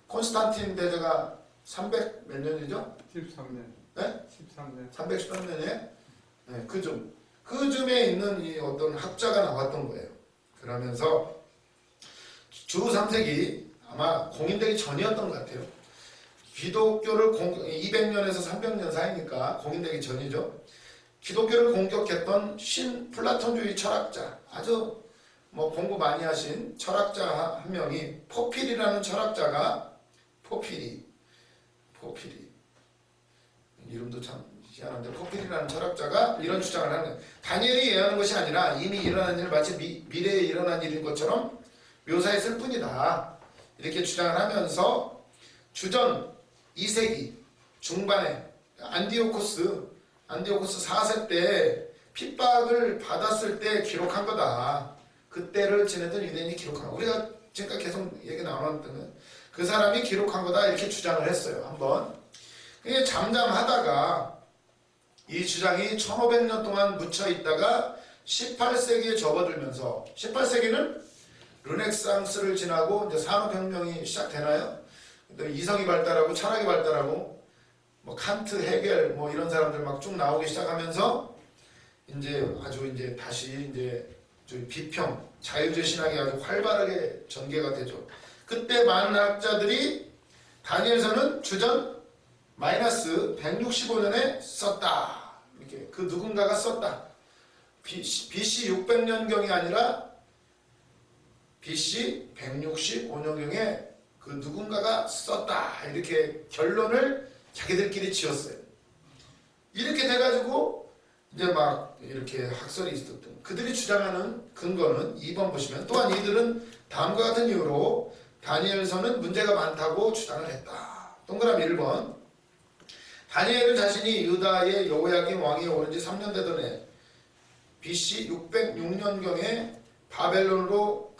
콘스탄틴 대제가 300 몇 년이죠? 13년. 네? 13년. 313년에 네, 그쯤에 있는 이 어떤 학자가 나왔던 거예요. 그러면서 주 3세기 아마 공인되기 전이었던 것 같아요. 기독교를 200년에서 300년 사이니까 공인되기 전이죠. 기독교를 공격했던 신플라톤주의 철학자 아주 뭐 공부 많이 하신 철학자 한 명이 포필이라는 철학자가 포필이 이름도 참 희한한데 포필이라는 철학자가 이런 주장을 하는 거예요. 다니엘이 예언한 것이 아니라 이미 일어난 일 마치 미래에 일어난 일인 것처럼 묘사했을 뿐이다. 이렇게 주장을 하면서 주전 2세기 중반에 안디오코스 4세 때 핍박을 받았을 때 기록한 거다. 그때를 지내던 유대인이 기록한 거. 우리가 지금까지 계속 얘기 나눴던 그 사람이 기록한 거다 이렇게 주장을 했어요. 한번. 이게 잠잠하다가 이 주장이 1500년 동안 묻혀 있다가 18세기에 접어들면서 18세기는 르네상스를 지나고 이제 산업혁명이 시작되나요? 이성이 발달하고 철학이 발달하고 뭐 칸트, 헤겔 뭐 이런 사람들 막 쭉 나오기 시작하면서 이제 다시 이제 비평, 자유주의 신학이 아주 활발하게 전개가 되죠. 그 그때 많은 학자들이 다니엘서는 주전 마이너스 165년에 썼다. 이렇게 그 누군가가 썼다. BC 600년경이 아니라 BC 165년경에 그 누군가가 썼다. 이렇게 결론을 자기들끼리 지었어요. 이렇게 돼가지고 이제 막 이렇게 학설이 있었던 그들이 주장하는 근거는 2번 보시면 또한 이들은 다음과 같은 이유로 다니엘서는 문제가 많다고 주장을 했다. 동그라미 1번 다니엘은 자신이 유다의 여호야김 왕이 오른 지 3년 되던 해 BC 606년경에 바벨론으로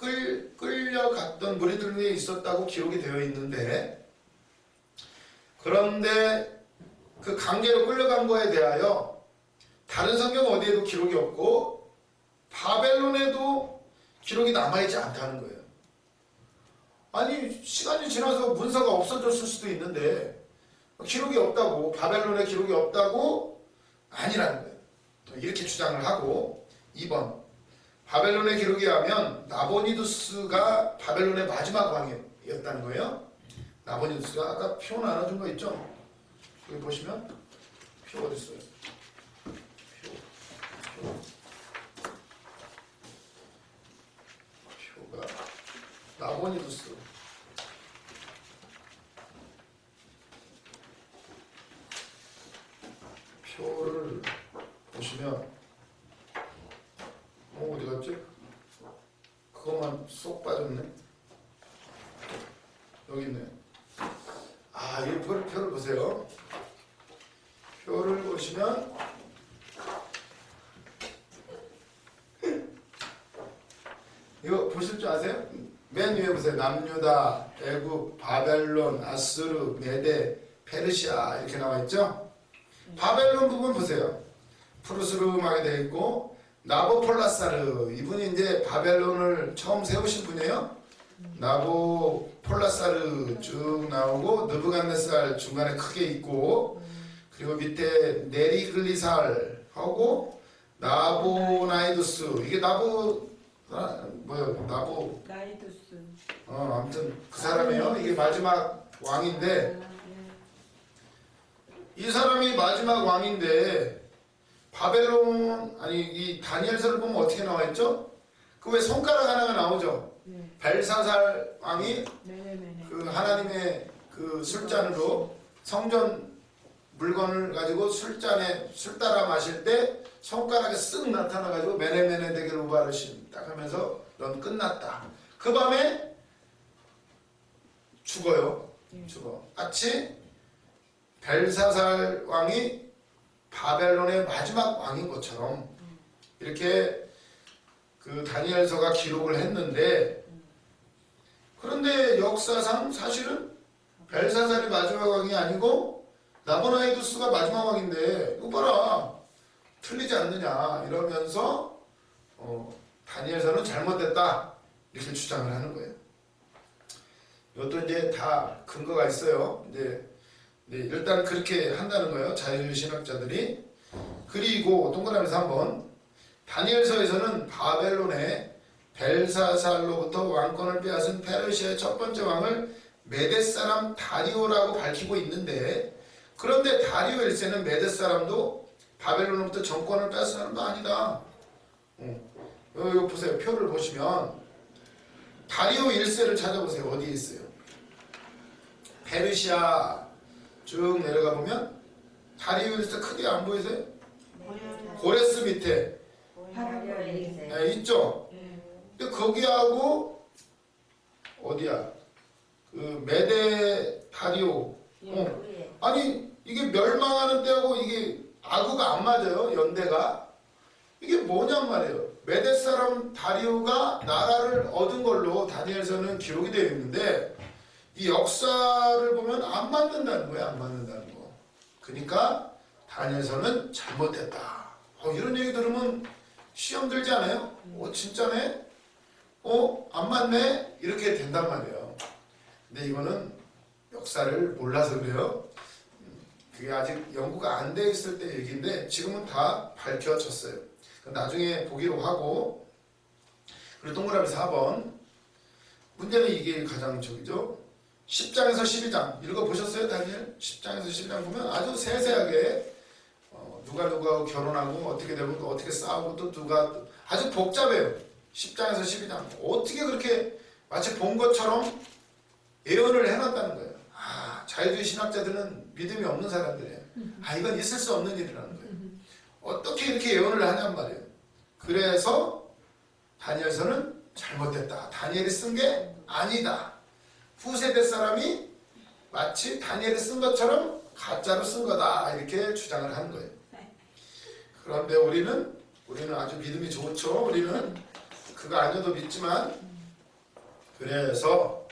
끌려갔던 무리들 위에 있었다고 기록이 되어 있는데 그런데 그 강제로 끌려간 거에 대하여 다른 성경 어디에도 기록이 없고 바벨론에도 기록이 남아있지 않다는 거예요. 아니 시간이 지나서 문서가 없어졌을 수도 있는데 기록이 없다고 바벨론에 기록이 없다고 아니라는 거예요. 또 이렇게 주장을 하고 2번 바벨론의 기록에 하면 나보니두스가 바벨론의 마지막 왕이었다는 거예요. 나보니두스가 아까 표 나눠준 거 있죠? 여기 보시면 표 어디 있어요? 표가 나보니두스 표를 보시면 어디 갔지? 그것만 쏙 빠졌네. 여기 있네. 아, 이 표를 보세요. 표를 보시면 이거 보실 줄 아세요? 맨 위에 보세요. 남유다, 애굽, 바벨론, 아스르, 메데, 페르시아 이렇게 나와 있죠? 바벨론 부분 보세요. 푸르스름하게 되어 있고 나보폴라사르 이분이 이제 바벨론을 처음 세우신 분이에요. 나보폴라사르 쭉 나오고 느부갓네살 중간에 크게 있고 그리고 밑에 네리글리살하고 나보나이두스 이게 나보 나이두스. 아무튼 그 사람이에요. 이게 마지막 왕인데 이 사람이 마지막 왕인데 바벨론 아니 이 다니엘서를 보면 어떻게 나와 있죠? 그 왜 손가락 하나가 나오죠? 벨사살 왕이 그 하나님의 그 술잔으로 성전 물건을 가지고 술잔에 술 따라 마실 때 손가락에 쓱 나타나가지고 메네메네 데겔 우바르신 딱 하면서 넌 끝났다. 그 밤에 죽어요. 죽어. 마치 벨사살 왕이 바벨론의 마지막 왕인 것처럼 이렇게 그 다니엘서가 기록을 했는데 그런데 역사상 사실은 벨사살이 마지막 왕이 아니고 나보나이두스가 마지막 왕인데 이거 봐라 틀리지 않느냐 이러면서 다니엘서는 잘못됐다 이렇게 주장을 하는 거예요. 이것도 이제 다 근거가 있어요. 이제 일단 그렇게 한다는 거예요. 자유신학자들이. 그리고 동그라미에서 한번 다니엘서에서는 바벨론의 벨사살로부터 왕권을 빼앗은 페르시아의 첫 번째 왕을 메데 사람 다리오라고 밝히고 있는데 그런데 다리오 1세는 메데 사람도 바벨론으로부터 정권을 뺏은 사람도 아니다. 여기 보세요. 표를 보시면 다리오 1세를 찾아보세요. 어디에 있어요? 페르시아 쭉 내려가 보면 다리오 1세 크게 안 보이세요? 고레스 밑에 있죠? 근데 거기하고 어디야? 그 메데 다리오 아니 이게 멸망하는 때하고 이게 아구가 안 맞아요. 연대가 이게 뭐냔 말이에요. 메데 사람 다리오가 나라를 얻은 걸로 다니엘서는 기록이 되어 있는데 이 역사를 보면 안 맞는다는 거야. 안 맞는다는 거. 그러니까 다니엘서는 잘못했다. 이런 얘기 들으면 시험 들지 않아요? 진짜네? 안 맞네? 이렇게 된단 말이에요. 근데 이거는 역사를 몰라서 그래요. 그게 아직 연구가 안 돼 있을 때 얘기인데 지금은 다 밝혀졌어요. 나중에 보기로 하고 그리고 동그라미 4번 문제는 이게 가장 저기죠. 10장에서 12장 읽어보셨어요? 다니엘? 10장에서 12장 보면 아주 세세하게 누가 누구하고 결혼하고 어떻게 되고 또 어떻게 싸우고 또 누가 아주 복잡해요. 10장에서 12장 어떻게 그렇게 마치 본 것처럼 예언을 해놨다는 거예요. 아, 자유주의 신학자들은 믿음이 없는 사람들이에요. 아, 이건 있을 수 없는 일이라는 거예요. 어떻게 이렇게 예언을 하냔 말이에요. 그래서 다니엘서는 잘못됐다. 다니엘이 쓴 게 아니다. 후세대 사람이 마치 다니엘이 쓴 것처럼 가짜로 쓴 거다. 이렇게 주장을 하는 거예요. 그런데 우리는 아주 믿음이 좋죠. 우리는 그거 아니어도 믿지만 그래서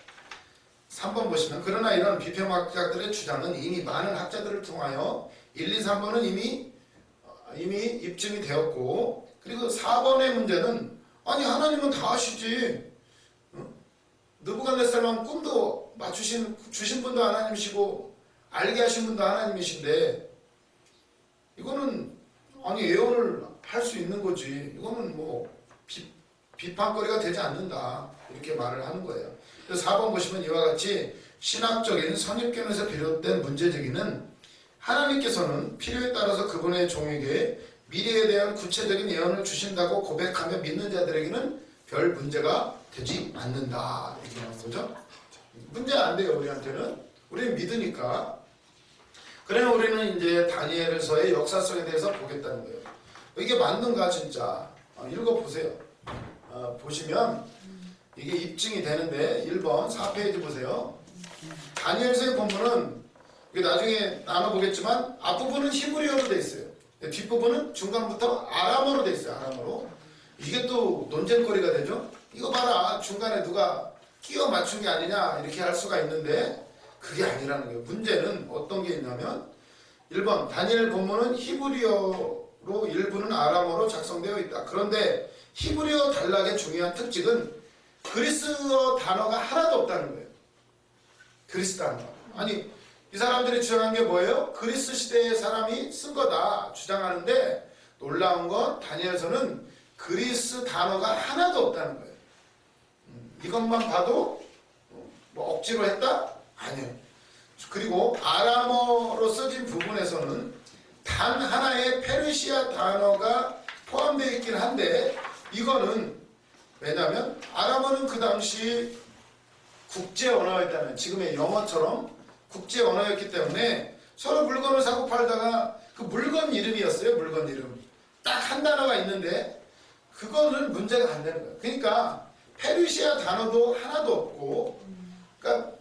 3번 보시면 그러나 이런 비평학자들의 주장은 이미 많은 학자들을 통하여 1, 2, 3번은 이미 입증이 되었고 그리고 4번의 문제는 아니 하나님은 다 아시지. 느부갓네살만 꿈도 주신 분도 하나님이시고 알게 하신 분도 하나님이신데 이거는 아니 예언을 할 수 있는 거지. 이거는 뭐 비판거리가 되지 않는다. 이렇게 말을 하는 거예요. 그래서 4번 보시면 이와 같이 신학적인 선입견에서 비롯된 문제제기는 하나님께서는 필요에 따라서 그분의 종에게 미래에 대한 구체적인 예언을 주신다고 고백하며 믿는 자들에게는 별 문제가 되지 않는다. 이렇게 하는 거죠. 문제 안 돼요. 우리한테는. 우리는 믿으니까. 그래 우리는 이제 다니엘서의 역사성에 대해서 보겠다는 거예요. 이게 맞는가 진짜. 읽어보세요. 보시면 이게 입증이 되는데 1번 4페이지 보세요. 다니엘서의 본문은 이게 나중에 나눠보겠지만 앞부분은 히브리어로 돼 있어요. 뒷부분은 중간부터 아람어로 돼 있어요. 아람어로. 이게 또 논쟁거리가 되죠. 이거 봐라. 중간에 누가 끼워 맞춘 게 아니냐 이렇게 할 수가 있는데 그게 아니라는 거예요. 문제는 어떤 게 있냐면 1번 다니엘 본문은 히브리어로 일부는 아람어로 작성되어 있다. 그런데 히브리어 단락의 중요한 특징은 그리스어 단어가 하나도 없다는 거예요. 그리스 단어. 아니 이 사람들이 주장한 게 뭐예요? 그리스 시대의 사람이 쓴 거다 주장하는데 놀라운 건 다니엘서는 그리스 단어가 하나도 없다는 거예요. 이것만 봐도 뭐 억지로 했다? 아니에요. 그리고 아람어로 써진 부분에서는 단 하나의 페르시아 단어가 포함되어 있긴 한데 이거는 왜냐하면 아람어는 그 당시 국제 언어였다면 지금의 영어처럼 국제 언어였기 때문에 서로 물건을 사고 팔다가 그 물건 이름이었어요. 물건 이름. 딱 한 단어가 있는데 그거는 문제가 안 되는 거예요. 그러니까 페르시아 단어도 하나도 없고 그러니까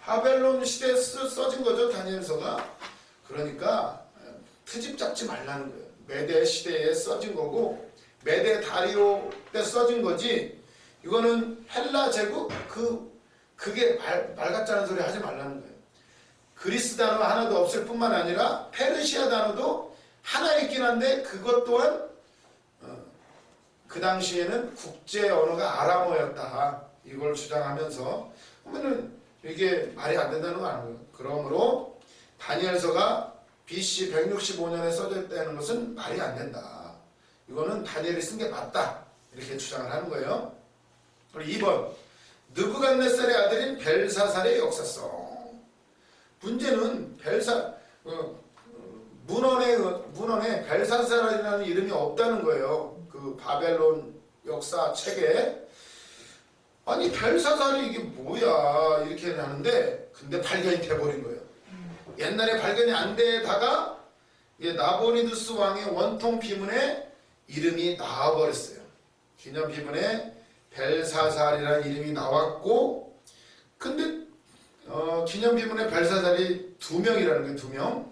바벨론 시대에 써진 거죠. 다니엘서가. 그러니까 트집 잡지 말라는 거예요. 메데 시대에 써진 거고 메데 다리오 때 써진 거지 이거는 헬라 제국 그게 말 같자는 소리 하지 말라는 거예요. 그리스 단어 하나도 없을 뿐만 아니라 페르시아 단어도 하나 있긴 한데 그것 또한 그 당시에는 국제 언어가 아람어였다. 이걸 주장하면서 그러면은 이게 말이 안 된다는 거 아니에요. 그러므로 다니엘서가 BC 165년에 써져 있다는 것은 말이 안 된다. 이거는 다니엘이 쓴 게 맞다. 이렇게 주장을 하는 거예요. 그리고 2번 느부갓네살의 아들인 벨사살의 역사성. 문제는 문헌에 벨사살이라는 이름이 없다는 거예요. 그 바벨론 역사 책에. 아니 벨사살이 이게 뭐야 이렇게 하는데 근데 발견이 돼버린 거예요. 옛날에 발견이 안 되다가 나보니두스 왕의 원통 비문에 이름이 나와버렸어요. 기념 비문에 벨사살이라는 이름이 나왔고 근데 기념 비문에 벨사살이 2명이라는 게 2명.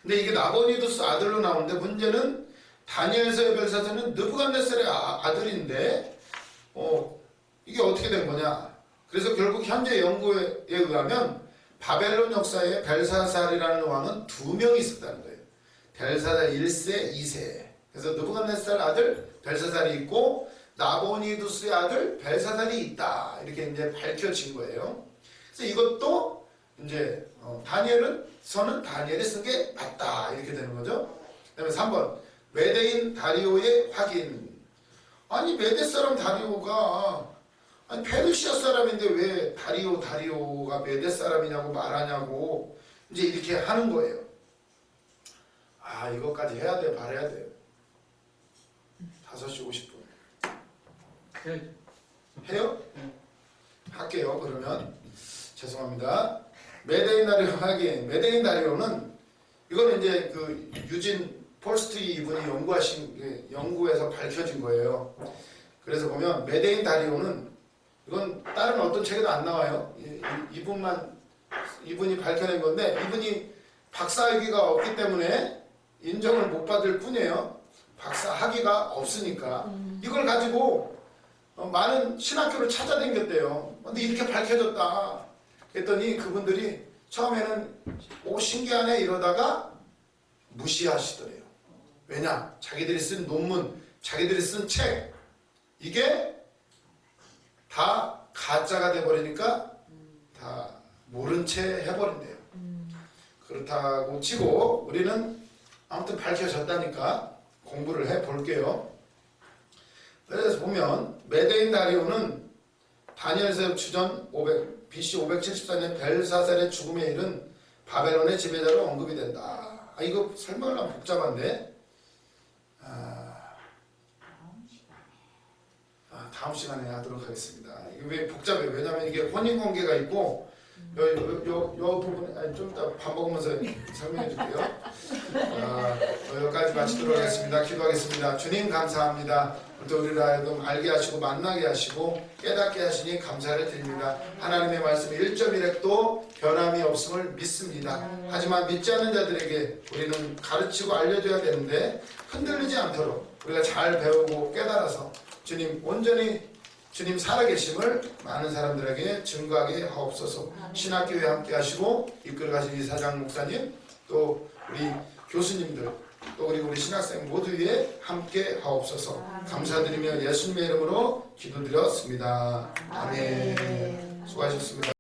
근데 이게 나보니두스 아들로 나오는데 문제는 다니엘서의 벨사살은 느부갓네살의 아들인데 이게 어떻게 된 거냐. 그래서 결국 현재 연구에 의하면 바벨론 역사에 벨사살이라는 왕은 2명이 있었다는 거예요. 벨사살 1세, 2세. 그래서 느부갓네살 아들 벨사살이 있고 나보니두스의 아들 벨사살이 있다. 이렇게 이제 밝혀진 거예요. 그래서 이것도 이제 다니엘서는 다니엘이 쓴 게 맞다. 이렇게 되는 거죠. 그 다음에 3번 메대인 다리오의 확인. 아니 메대 사람 다리오가 아니 페르시아 사람인데 왜 다리오가 메대 사람이냐고 말하냐고 이제 이렇게 하는 거예요. 아 이것까지 해야 돼 말해야 돼. 5시 50분 해요? 할게요. 그러면 죄송합니다. 메데인 다리오는 이거는 이제 그 유진 폴스트리 이분이 연구해서 밝혀진 거예요. 그래서 보면 메데인 다리오는 이건 다른 어떤 책에도 안 나와요. 이분이 밝혀낸 건데 이분이 박사학위가 없기 때문에 인정을 못 받을 뿐이에요. 박사학위가 없으니까 이걸 가지고 많은 신학교를 찾아다녔대요. 근데 이렇게 밝혀졌다. 그랬더니 그분들이 처음에는 오 신기하네 이러다가 무시하시더래요. 왜냐? 자기들이 쓴 논문, 자기들이 쓴 책 이게 다 가짜가 돼버리니까 다 모른 채 해버린대요. 그렇다고 치고 우리는 아무튼 밝혀졌다니까 공부를 해볼게요. 그래서 보면 메데인 다리오는 다니엘서 주전 BC 574년 벨사살의 죽음에 이른 바벨론의 지배자로 언급이 된다. 이거 설명을 하면 복잡한데 다음 시간에 하도록 하겠습니다. 이게 왜 복잡해요? 왜냐하면 이게 혼인관계가 있고 요 부분 좀 이따 밥 먹으면서 설명해 줄게요. 여기까지 마치도록 하겠습니다. 기도하겠습니다. 주님 감사합니다. 또 우리를 하여금 알게 하시고 만나게 하시고 깨닫게 하시니 감사를 드립니다. 하나님의 말씀 1.1핵도 변함이 없음을 믿습니다. 하지만 믿지 않는 자들에게 우리는 가르치고 알려줘야 되는데 흔들리지 않도록 우리가 잘 배우고 깨달아서 주님 온전히 주님 살아계심을 많은 사람들에게 증거하게 하옵소서. 신학교에 함께 하시고 이끌어 가신 이사장 목사님 또 우리 교수님들 또 그리고 우리 신학생 모두에 함께 하옵소서. 감사드리며 예수님의 이름으로 기도드렸습니다. 아멘. 수고하셨습니다.